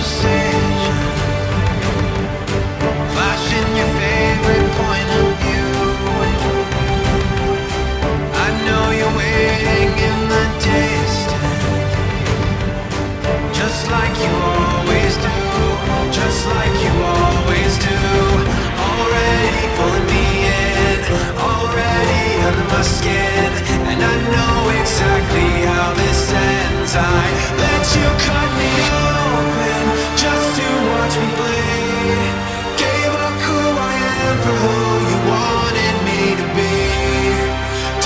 precision, flashing your favorite point of view. I know you're waiting in the distance, just like you always do, just like you always do. Already pulling me in, already under my skin, and I know exactly how this ends. I let you cut me open just to watch me bleed. Gave up who I am for who you wanted me to be.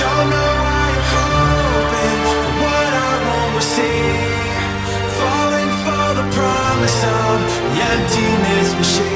Don't know why you're hoping for what I won't receive. Falling for the promise of the emptiness machine.